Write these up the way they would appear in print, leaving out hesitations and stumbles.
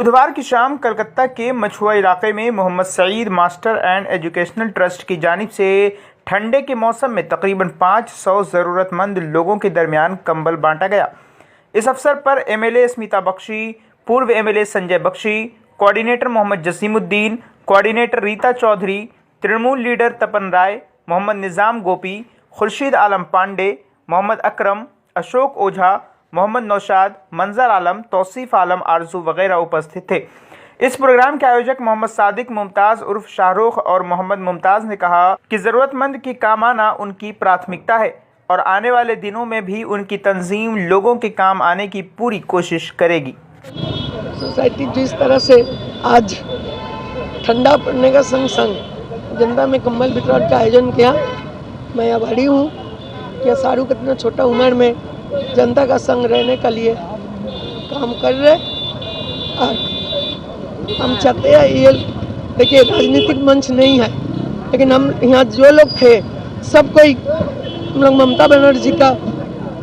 बुधवार की शाम कलकत्ता के मछुआ इलाके में Mohammed Saeed master and educational trust की जानिब से ठंडे के मौसम में तकरीबन 500 ज़रूरतमंद लोगों के दरमियान कंबल बांटा गया। इस अवसर पर एमएलए स्मिता बख्शी, पूर्व MLA Sanjay Bakshi, coordinator Mohammad Jasimuddin, coordinator Rita Chaudhary, Trinamool leader Tapan Roy, Mohammad Nizam Gopi, Khurshid Alam Pandey, Mohammad Akram, Ashok Ojha, Mohammad Naushad, Manzar Alam, Tausif आलम आरजू वगैरह उपस्थित थे। इस प्रोग्राम के आयोजक मोहम्मद सादिक मुमताज़ उर्फ शाहरुख और मोहम्मद मुमताज़ ने कहा कि ज़रूरतमंद की काम आना उनकी प्राथमिकता है और आने वाले दिनों में भी उनकी तंजीम लोगों के काम आने की पूरी कोशिश करेगी। सोसाइटी जिस तरह से आज ठंडा पड़ने का संग संग जनता में कंबल वितरण का आयोजन किया, मैं आभारी हूँ कि शाहरुख इतना छोटा उम्र में जनता का संग रहने के लिए काम कर रहे। और हम चाहते हैं, ये देखिए राजनीतिक मंच नहीं है, लेकिन हम यहाँ जो लोग थे सब कोई हम लोग ममता बनर्जी का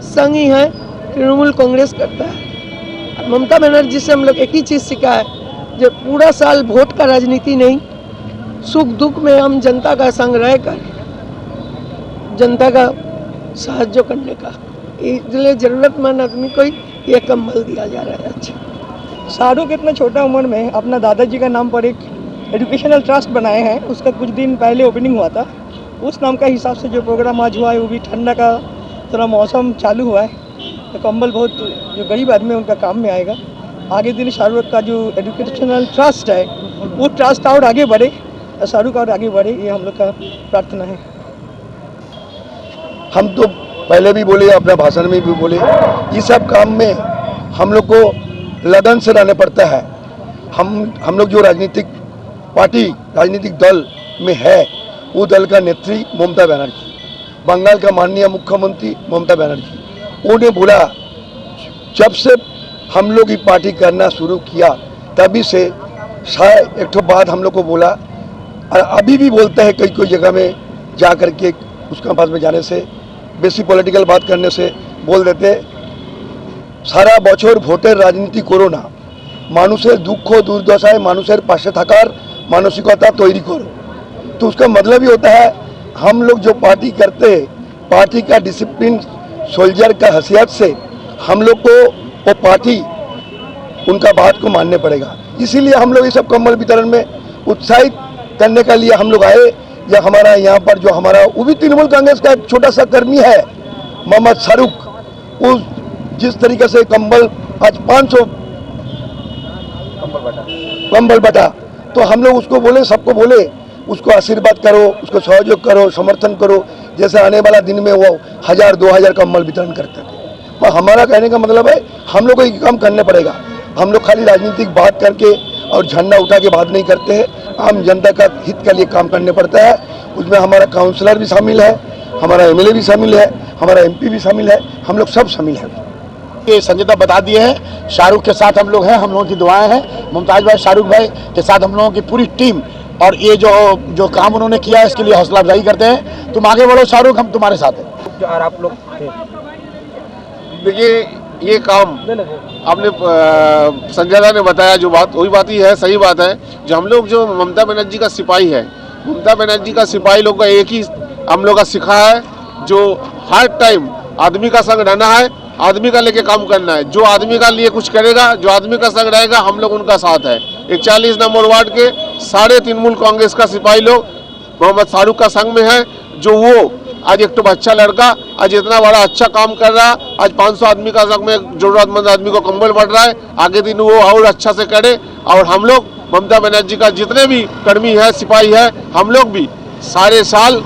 संग ही है, तृणमूल कांग्रेस करता है। ममता बनर्जी से हम लोग एक ही चीज़ सीखा है, जो पूरा साल वोट का राजनीति नहीं, सुख दुख में हम जनता का संग रहकर जनता का साहाଯ୍य करने का, इसलिए ज़रूरतमंद आदमी को ये कंबल दिया जा रहा है। अच्छा, शाहरुख इतना छोटा उम्र में अपना दादाजी का नाम पर एक एजुकेशनल ट्रस्ट बनाए हैं, उसका कुछ दिन पहले ओपनिंग हुआ था। उस नाम का हिसाब से जो प्रोग्राम आज हुआ है वो भी ठंडा का थोड़ा मौसम चालू हुआ है, तो कंबल बहुत जो गरीब आदमी है उनका काम में आएगा। आगे दिन शाहरुख का जो एजुकेशनल ट्रस्ट है वो ट्रस्ट और आगे बढ़े, शाहरुख और आगे बढ़े, ये हम लोग का प्रार्थना है। हम तो पहले भी बोले, अपने भाषण में भी बोले, ये सब काम में हम लोग को लगन से रहना पड़ता है। हम लोग जो राजनीतिक पार्टी, राजनीतिक दल में है, वो दल का नेत्री ममता बनर्जी, बंगाल का माननीय मुख्यमंत्री ममता बनर्जी, उन्हें बोला, जब से हम लोग ये पार्टी करना शुरू किया तभी से शायद एक बात हम लोग को बोला, और अभी भी बोलते हैं कई जगह में जा कर के उसके पास में जाने से, बेसी पॉलिटिकल बात करने से बोल देते, सारा बছর ভোটের রাজনীতি করো না, মানুষের দুঃখ দুর্দশায় মানুষের পাশে থাকার मानसिकता तैयारी करो। तो उसका मतलब ही होता है हम लोग जो पार्टी करते हैं, पार्टी का डिसिप्लिन सोल्जर का हैसियत से हम लोग को वो पार्टी उनका बात को मानने पड़ेगा। इसीलिए हम लोग ये सब कंबल वितरण में उत्साहित करने के लिए हम लोग आए। या हमारा यहाँ पर जो हमारा वो भी तृणमूल कांग्रेस का एक छोटा सा कर्मी है मोहम्मद शाहरुख, उस जिस तरीके से कंबल आज 500 कंबल बटा, तो हम लोग उसको बोले, सबको बोले उसको आशीर्वाद करो, उसको सहयोग करो, समर्थन करो, जैसे आने वाला दिन में वो 1000-2000 कंबल वितरण करते थे। और हमारा कहने का मतलब है हम लोग को ये काम करने पड़ेगा। हम लोग खाली राजनीतिक बात करके और झंडा उठा के बात नहीं करते हैं, आम जनता का हित के लिए काम करने पड़ता है। उसमें हमारा काउंसलर भी शामिल है, हमारा एमएलए भी शामिल है, हमारा एमपी भी शामिल है, हम लोग सब शामिल हैं। ये संजयता बता दिए हैं, शाहरुख के साथ हम लोग हैं, हम लोगों की दुआएं हैं, मुमताज भाई शाहरुख भाई के साथ हम लोगों की पूरी टीम, और ये जो काम उन्होंने किया है इसके लिए हौसला अफजाई करते हैं। तुम आगे बढ़ो शाहरुख, हम तुम्हारे साथ हैं। और आप लोग देखिए, ये काम आपने संजय दा ने बताया, जो बात वही बात ही है, सही बात है। जो हम लोग जो ममता बनर्जी का सिपाही है, ममता बनर्जी का सिपाही लोग का एक ही हम लोग का सिखा है, जो हर टाइम आदमी का संग रहना है, आदमी का लेके काम करना है। जो आदमी का लिए कुछ करेगा, जो आदमी का संग रहेगा, हम लोग उनका साथ है। 41 नंबर वार्ड के सारे तृणमूल कांग्रेस का सिपाही लोग मोहम्मद शाहरुख का संग में है। जो वो आज एक तो बच्चा लड़का आज इतना बड़ा अच्छा काम कर रहा है, आज 500 आदमी का संग में जरूरतमंद आदमी को कंबल बढ़ रहा है, आगे दिन वो और अच्छा से करे। और हम लोग ममता बनर्जी का जितने भी कर्मी है, सिपाही है, हम लोग भी सारे साल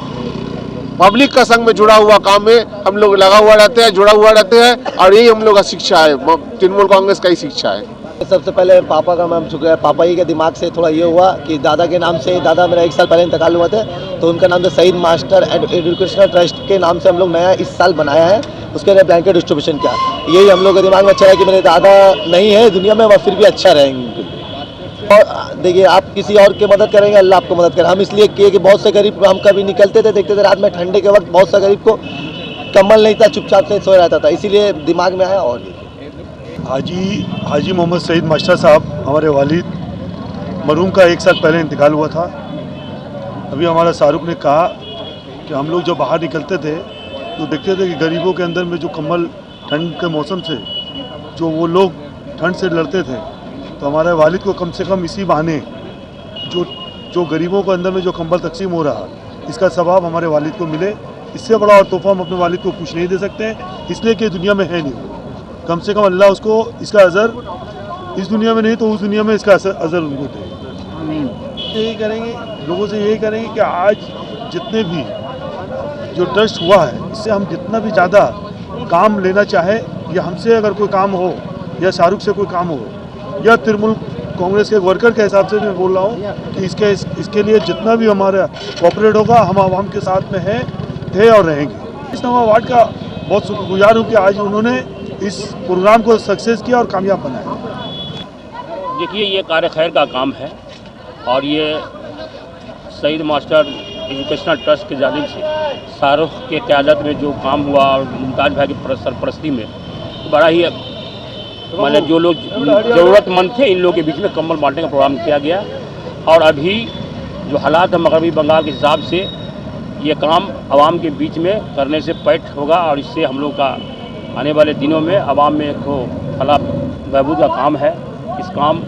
पब्लिक का संग में जुड़ा हुआ काम में हम लोग लगा हुआ रहते हैं, जुड़ा हुआ रहते हैं, और यही हम लोग का शिक्षा है, तृणमूल कांग्रेस का ही शिक्षा है। सबसे पहले पापा का नाम चुका है, पापा ही के दिमाग से थोड़ा ये हुआ कि दादा के नाम से, दादा मेरा 1 साल पहले इंतकाल हुआ थे, तो उनका नाम से Saeed master and educational trust के नाम से हम लोग नया इस साल बनाया है, उसके लिए ब्लैंकेट डिस्ट्रीब्यूशन किया। यही हम लोग के दिमाग में अच्छा है कि मेरे दादा नहीं है दुनिया में, वह फिर भी अच्छा रहेंगे। और देखिए, आप किसी और की मदद करेंगे, अल्लाह आपको मदद करे। हम इसलिए किए कि बहुत से गरीब, हम कभी निकलते थे, देखते थे रात में ठंडे के वक्त बहुत से गरीब को कंबल नहीं था, चुपचाप से सो रहता था, इसीलिए दिमाग में आया। और हाजी मोहम्मद सईद मास्टर साहब हमारे वालिद मरहूम का 1 साल पहले इंतकाल हुआ था। अभी हमारा शाहरुख ने कहा कि हम लोग जब बाहर निकलते थे तो देखते थे कि गरीबों के अंदर में जो कंबल ठंड के मौसम से जो वो लोग ठंड से लड़ते थे, तो हमारे वालिद को कम से कम इसी बहाने जो गरीबों के अंदर में जो कंबल तकसीम हो रहा, इसका सवाब हमारे वालिद को मिले। इससे बड़ा और तोहफा हम अपने वालिद को कुछ नहीं दे सकते हैं, इसलिए कि दुनिया में है नहीं। कम से कम अल्लाह उसको इसका अज़र इस दुनिया में नहीं तो उस दुनिया में इसका अज़र उनको दे। यही करेंगे, लोगों से यही करेंगे कि आज जितने भी जो ट्रस्ट हुआ है, इससे हम जितना भी ज़्यादा काम लेना चाहे, या हमसे अगर कोई काम हो या शाहरुख से कोई काम हो या तृणमूल कांग्रेस के वर्कर के हिसाब से मैं बोल रहा हूँ कि इसके लिए जितना भी हमारा कॉपरेट होगा, हम आवाम के साथ में थे और रहेंगे। इस नवा वार्ड का बहुत शुक्रगुजार हूँ कि आज उन्होंने इस प्रोग्राम को सक्सेस किया और कामयाब बनाया। देखिए, ये कार्य खैर का काम है और ये सईद मास्टर एजुकेशनल ट्रस्ट की जानिब से शाहरुख के क़यादत में जो काम हुआ और मुमताज़ भाई की सरपरस्ती में बड़ा ही मतलब जो लोग ज़रूरतमंद थे, इन लोगों के बीच में कंबल बांटने का प्रोग्राम किया गया। और अभी जो हालात है मगरबी बंगाल के हिसाब से ये काम आवाम के बीच में करने से पैठ होगा और इससे हम लोग का आने वाले दिनों में आवाम में एक फलाह बहबूद का काम है। इस काम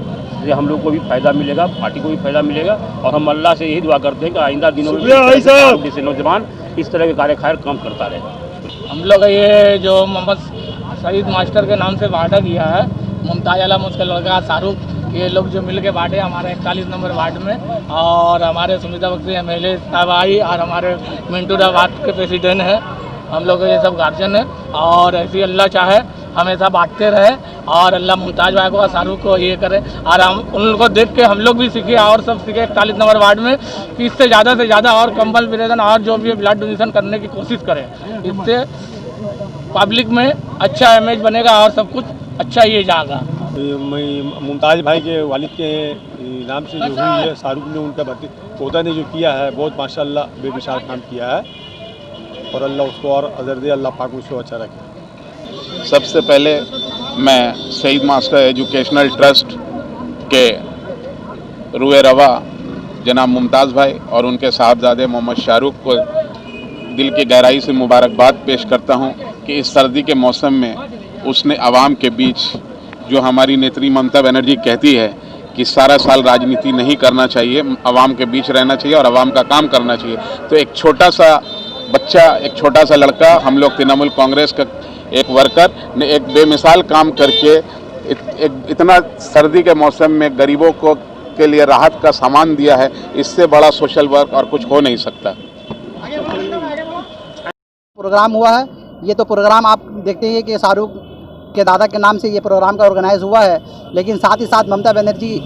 से हम लोग को भी फ़ायदा मिलेगा, पार्टी को भी फ़ायदा मिलेगा और हम अल्लाह से यही दुआ करते हैं कि आइंदा दिनों में जैसे नौजवान इस तरह के कार्य खैर काम करता रहे। हम लोग ये जो मोहम्मद सईद मास्टर के नाम से वादा किया है, मुमताज़ आलम उसका लड़का शाहरुख, ये लोग जो मिल के बांटे हमारे 41 नंबर वार्ड में, और हमारे सुमिता बख्शी MLA साहब आई और हमारे मिंटूरा वार्ड के प्रेसिडेंट हैं, हम लोग ये सब गार्जियन हैं। और ऐसे अल्लाह चाहे हमेशा बांटते रहे और अल्लाह मुमताज़ भाई को शाहरुख को ये करे और हम उन को देख के हम लोग भी सीखे और सब सीखे 41 नंबर वार्ड में कि इससे ज़्यादा और कंबल वितरण और जो भी ब्लड डोनेशन करने की कोशिश करें। इससे पब्लिक में अच्छा इमेज बनेगा और सब कुछ अच्छा ही जाएगा। मुमताज़ भाई के वालिद के नाम से जो हुई है, शाहरुख ने उनका पोता ने जो किया है, बहुत माशाल्लाह बेमिसाल काम किया है और अल्लाह उसको और अज़र दे, अल्लाह पाक उसको अच्छा रखे। सबसे पहले मैं सईद मास्टर एजुकेशनल ट्रस्ट के रुए रवा जनाब मुमताज़ भाई और उनके साहबजादे मोहम्मद शाहरुख को दिल की गहराई से मुबारकबाद पेश करता हूं कि इस सर्दी के मौसम में उसने आवाम के बीच, जो हमारी नेत्री ममता बनर्जी कहती है कि सारा साल राजनीति नहीं करना चाहिए, आवाम के बीच रहना चाहिए और आवाम का काम करना चाहिए, तो एक छोटा सा बच्चा, एक छोटा सा लड़का, हम लोग तृणमूल कांग्रेस का एक वर्कर ने एक बेमिसाल काम करके इतना सर्दी के मौसम में गरीबों को के लिए राहत का सामान दिया है। इससे बड़ा सोशल वर्क और कुछ हो नहीं सकता। प्रोग्राम हुआ है, ये तो प्रोग्राम आप देखते हैं कि शाहरुख के दादा के नाम से ये प्रोग्राम का ऑर्गेनाइज हुआ है, लेकिन साथ ही साथ ममता बनर्जी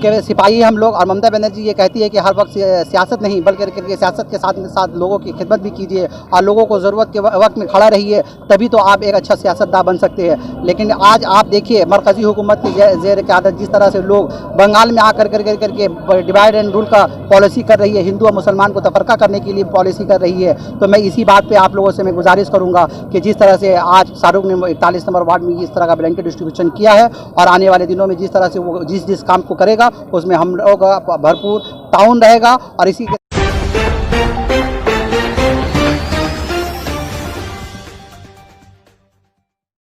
के सिपाही हम लोग, और ममता बनर्जी ये कहती है कि हर वक्त सियासत नहीं बल्कि सियासत के साथ लोगों की खिदमत भी कीजिए और लोगों को ज़रूरत के वक्त में खड़ा रहिए, तभी तो आप एक अच्छा सियासतदान बन सकते हैं। लेकिन आज आप देखिए मरकज़ी हुकूमत की ज़ेर क़यादत जिस तरह से लोग बंगाल में आकर करके डिवाइड एंड रूल का पॉलिसी कर रही है, हिंदू और मुसलमान को तफरका करने के लिए पॉलिसी कर रही है, तो मैं इसी बात पर आप लोगों से मैं गुजारिश करूँगा कि जिस तरह से आज शाहरुख ने 41 नंबर वार्ड में इस तरह का ब्लैंकेट डिस्ट्रीब्यूशन किया है और आने वाले दिनों में जिस तरह से वो जिस काम को करेगा उसमें हम लोग का भरपूर ताउन रहेगा और इसी के